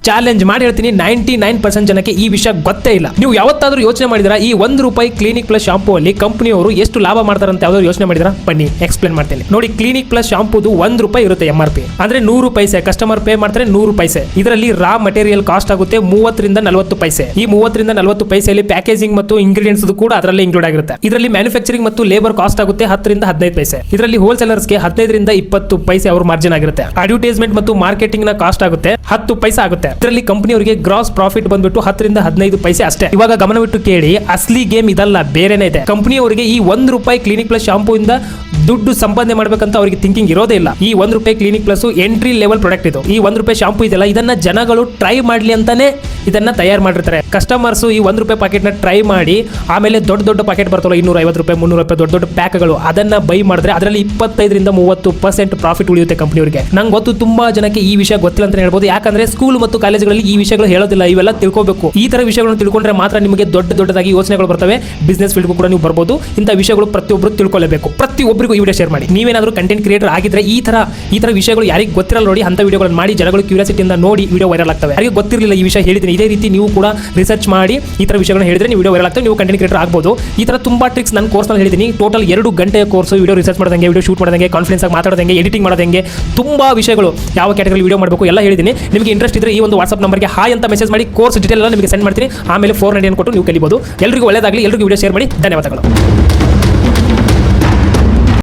Challenge ಮಾಡಿ ಹೇಳ್ತೀನಿ, 99% ಜನಕ್ಕೆ ಈ ವಿಷಯ ಗೊತ್ತೇ ಇಲ್ಲ. ನೀವು ಯಾವತ್ತಾದ್ರೂ ಯೋಚನೆ ಮಾಡಿದಿರಾ ಈ ₹1 ಕ್ಲಿನಿಕ್ ಪ್ಲಸ್ ಶಾಂಪೂ ಅಲ್ಲಿ ಕಂಪನಿಯವರು ಎಷ್ಟು ಲಾಭ ಮಾಡ್ತಾರೆ ಅಂತ ಯಾವ್ದಾದ್ರು ಯೋಚನೆ ಮಾಡಿದಿರಾ? ಬನ್ನಿ ಎಕ್ಸ್ಪ್ಲೇನ್ ಮಾಡ್ತೀನಿ ನೋಡಿ. ಕ್ಲಿನಿಕ್ ಪ್ಲಸ್ ಶಾಂಪೂದು ₹1 ಇರುತ್ತೆ MRP, ಅಂದ್ರೆ 100 ಪೈಸೆ ಕಸ್ಟಮರ್ ಪೇ ಮಾಡ್ತಾರೆ. 100 ಪೈಸೆ ಇದರಲ್ಲಿ ರಾ ಮಟೀರಿಯಲ್ ಕಾಸ್ಟ್ ಆಗುತ್ತೆ 30 ರಿಂದ 40 ಪೈಸೆ. ಈ 30 ರಿಂದ 40 ಪೈಸೆಯಲ್ಲಿ ಪ್ಯಾಕೇಜಿಂಗ್ ಮತ್ತು ಇಂಗ್ರೀಡಿಯೆಂಟ್ಸ್ ಕೂಡ ಅದರಲ್ಲಿ ಇನ್ಕ್ಲೂಡ್ ಆಗಿರುತ್ತೆ. ಇದರಲ್ಲಿ ಮ್ಯಾನುಫ್ಯಾಕ್ಚರಿಂಗ್ ಮತ್ತು ಲೇಬರ್ ಕಾಸ್ಟ್ ಆಗುತ್ತೆ 10 ರಿಂದ 15 ಪೈಸೆ. ಇದರಲ್ಲಿ ಹೋಲ್ಸೇಲರ್ಸ್ಗೆ 15 ರಿಂದ 20 ಪೈಸೆ ಅವ್ರ ಮಾರ್ಜಿನ್ ಆಗಿರುತ್ತೆ. ಅಡ್ವರ್ಟೈಸ್ಮೆಂಟ್ ಮತ್ತು ಮಾರ್ಕೆಟಿಂಗ್ ನ ಕಾಸ್ಟ್ ಆಗುತ್ತೆ 10 ಪೈಸೆ ಆಗುತ್ತೆ. ಇದರಲ್ಲಿ ಕಂಪನಿಯವರಿಗೆ ಗ್ರಾಸ್ ಪ್ರಾಫಿಟ್ ಬಂದ್ಬಿಟ್ಟು 10 ರಿಂದ 15 ಪೈಸೆ ಅಷ್ಟೇ. ಇವಾಗ ಗಮನವಿಟ್ಟು ಕೇಳಿ, ಅಸ್ಲಿ ಗೇಮ್ ಇದಲ್ಲ, ಬೇರೆನೇ ಇದೆ. ಕಂಪನಿಯವರಿಗೆ ಈ ₹1 ಕ್ಲಿನಿಕ್ ಪ್ಲಸ್ ಶಾಂಪೂ ಇಂದ ದುಡ್ಡು ಸಂಪಾದನೆ ಮಾಡ್ಬೇಕಂತ ಅವರಿಗೆ ಥಿಂಕಿಂಗ್ ಇರೋದೇ ಇಲ್ಲ. ಈ ₹1 clinic plus entry level product ಇದು. ಈ ₹1 ಶಾಂಪೂ ಇದೆಲ್ಲ, ಇದನ್ನ ಜನಗಳು ಟ್ರೈ ಮಾಡ್ಲಿ ಅಂತಾನೆ ಇದನ್ನ ತಯಾರು ಮಾಡಿರ್ತಾರೆ. ಕಸ್ಟಮರ್ಸ್ ಈ ₹1 ಪ್ಯಾಕೆಟ್ ನ ಟ್ರೈ ಮಾಡಿ ಆಮೇಲೆ ದೊಡ್ಡ ದೊಡ್ಡ ಪ್ಯಾಕೆಟ್ ಬರ್ತಲ್ಲ ₹250, ₹300 ದೊಡ್ಡ ದೊಡ್ಡ ಪ್ಯಾಕ್ಗಳು, ಅದನ್ನ ಬೈ ಮಾಡಿದ್ರೆ ಅದರಲ್ಲಿ 25 ರಿಂದ 30% ಪ್ರಾಫಿಟ್ ಉಳಿಯುತ್ತೆ ಕಂಪನಿಯವರಿಗೆ. ನಂಗೆ ಗೊತ್ತು ತುಂಬಾ ಜನಕ್ಕೆ ಈ ವಿಷಯ ಗೊತ್ತಿಲ್ಲ ಅಂತ ಹೇಳ್ಬೋದು, ಯಾಕಂದ್ರೆ ಸ್ಕೂಲ್ ಮತ್ತು ಕಾಲೇಜುಗಳಲ್ಲಿ ಈ ವಿಷಯಗಳು ಹೇಳೋದಿಲ್ಲ. ಇವೆಲ್ಲ ತಿಳ್ಕೋಬೇಕು. ಈ ತರ ವಿಷಯಗಳನ್ನು ತಿಳ್ಕೊಂಡ್ರೆ ಮಾತ್ರ ನಿಮಗೆ ದೊಡ್ಡದಾಗಿ ಯೋಚನೆಗಳು ಬರ್ತವೆ. ಬಿಸ್ನೆಸ್ ಫೀಲ್ಡ್ ಕೂಡ ನೀವು ಬರ್ಬೋದು. ಇಂಥ ವಿಷಯಗಳು ಪ್ರತಿಯೊಬ್ಬರು ತಿಳ್ಕೊಳ್ಳಬೇಕು. ಪ್ರತಿಯೊಬ್ಬರಿಗೂ ಈ ವಿಡಿಯೋ ಶೇರ್ ಮಾಡಿ. ನೀವೇನಾದ್ರೂ ಕಂಟೆಂಟ್ ಕ್ರಿಯೇಟರ್ ಆಗಿದ್ರೆ ಈ ತರ ವಿಷಯಗಳು ಯಾರಿಗೆ ಗೊತ್ತಿರಲ್ಲ ನೋಡಿ, ಅಂತ ವಿಡಿಯೋಗಳನ್ನು ಮಾಡಿ ಜನಗಳು ಕ್ಯೂರಿಯಾಸಿಟಿಯಿಂದ ನೋಡಿ ವಿಡಿಯೋ ವೈರಲ್ ಆಗ್ತವೆ. ಯಾರಿಗೆ ಗೊತ್ತಿರಲಿಲ್ಲ ಈ ವಿಷಯ ಹೇಳಿದ್ದೀನಿ, ಇದೇ ರೀತಿ ನೀವು ಕೂಡ ರಿಸರ್ಚ್ ಮಾಡಿ ಈ ತರ ವಿಷಯಗಳನ್ನು ಹೇಳಿದ್ರೆ ನೀವು ವಿಡಿಯೋ ವೈರಲ್ ಆಗ್ತವೆ, ನೀವು ಕಂಟೆಂಟ್ ಕ್ರಿಯೇಟರ್ ಆಗ್ಬೋದು. ಈ ತರ ತುಂಬಾ ಟ್ರಿಕ್ಸ್ ನನ್ನ ಕೋರ್ಸ್ನಲ್ಲಿ ಹೇಳಿದ್ದೀನಿ. ಟೋಟಲ್ 2 ಗಂಟೆಯ ಕೋರ್ಸ್. ವಿಡಿಯೋ ರಿಸರ್ಚ್ ಮಾಡೋದಂಗೆ, ವಿಡಿಯೋ ಶೂಟ್ ಮಾಡೋದಂಗೆ, ಕಾನ್ಫಿಡೆನ್ಸ್ ಆಗಿ ಮಾತಾಡೋದಂಗೆ, ಎಡಿಟಿಂಗ್ ಮಾಡೋದಂಗೆ, ತುಂಬಾ ವಿಷಯಗಳು, ಯಾವ ಕ್ಯಾಟಗರಿ ವಿಡಿಯೋ ಮಾಡಬೇಕು ಎಲ್ಲ ಹೇಳಿದ್ದೀನಿ. ನಿಮಗೆ ಇಂಟ್ರೆಸ್ಟ್ ಇದ್ರೆ ಈ ಒಂದು ವಾಟ್ಸ್ಆಪ್ ನಂಬರ್ಗೆ ಹಾಯ್ ಅಂತ ಮೆಸೇಜ್ ಮಾಡಿ, ಕೋರ್ಸ್ ಡೀಟೇಲ್ ಎಲ್ಲ ನಿಮಗೆ ಸೆಂಡ್ ಮಾಡ್ತೀನಿ. ಆಮೇಲೆ 490 ಕೊಟ್ಟು ನೀವು ಕಲಿಬಹುದು. ಎಲ್ಲರಿಗೂ ಒಳ್ಳೆಯದಾಗಲಿ. ಎಲ್ಲರಿಗೂ ವಿಡಿಯೋ ಶೇರ್ ಮಾಡಿ. ಧನ್ಯವಾದಗಳು.